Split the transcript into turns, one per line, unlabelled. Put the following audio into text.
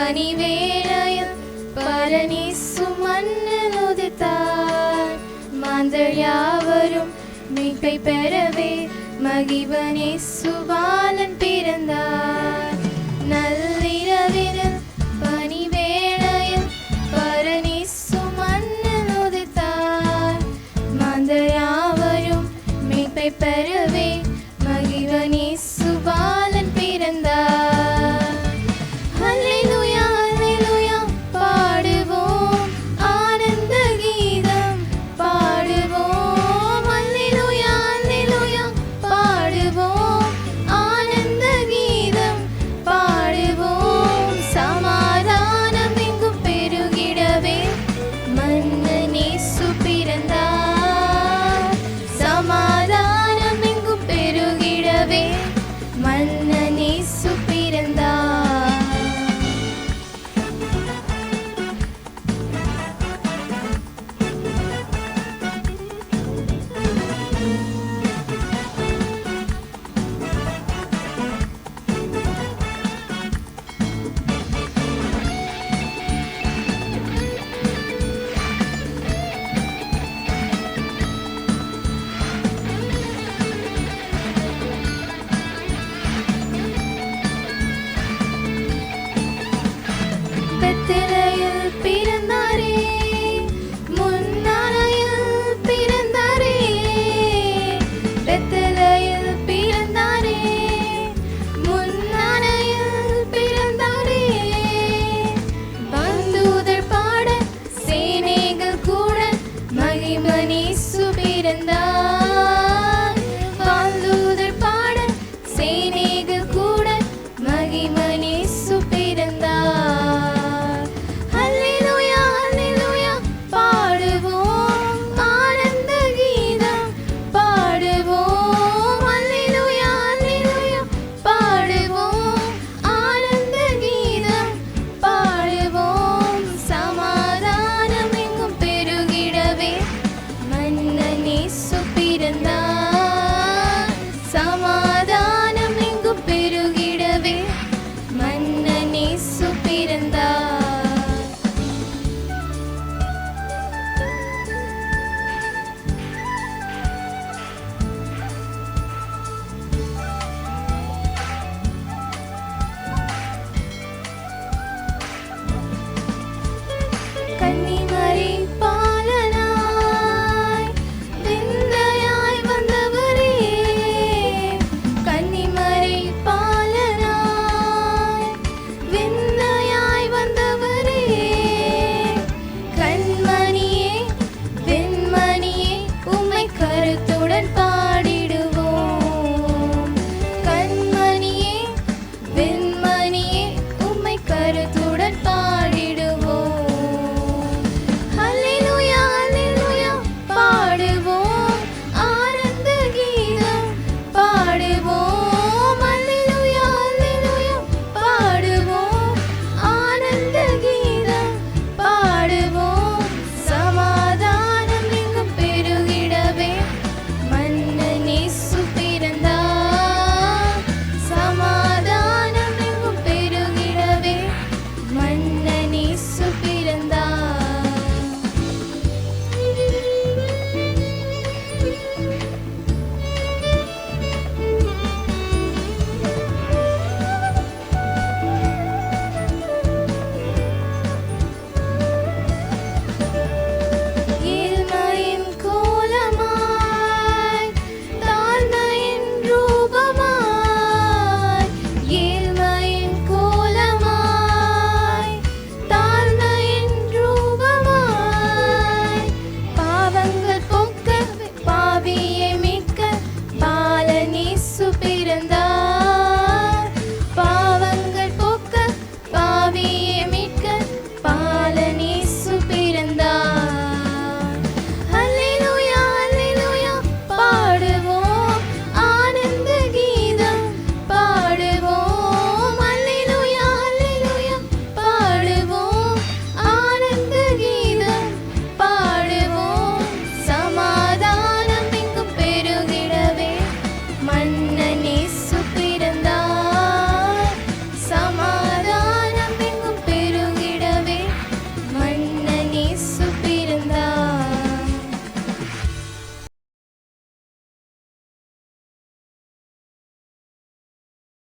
பனிவேளையில் பரனேசு மண்ணில் உதித்தார். மாந்தர் யாவரும் மீட்பை பெறவே மகிபனேசு பாலன் பிறந்தார். நள்ளிரவினில் பனிவேளையில் பரனேசு மண்ணில் உதித்தார். மாந்தர் யாவரும் மீட்பை பெறவே மகிபனேசு பாலன் பிறந்தார். ஹல்லேலூயா ஹல்லேலூயா பாடுவோம், ஆனந்த கீதம் பாடுவோம். ஹல்லேலூயா ஹல்லேலூயா பாடுவோம், ஆனந்த கீதம் பாடுவோம். சமாதானம் எங்கும் பெருகிடவே மன்னனேசு பிறந்தார். சமாதானம் எங்கும் பெருகிடவே மன்னனேசு பிறந்தார். பெத்லகேமில் பிறந்தாரே, முன்னானையில் பிறந்தாரே. பெத்லகேமில் பிறந்தாரே, முன்னானையில் பிறந்தாரே. பந்தூதர் பாட சேனைகள் கூட மகிபனேசு பிறந்தார்.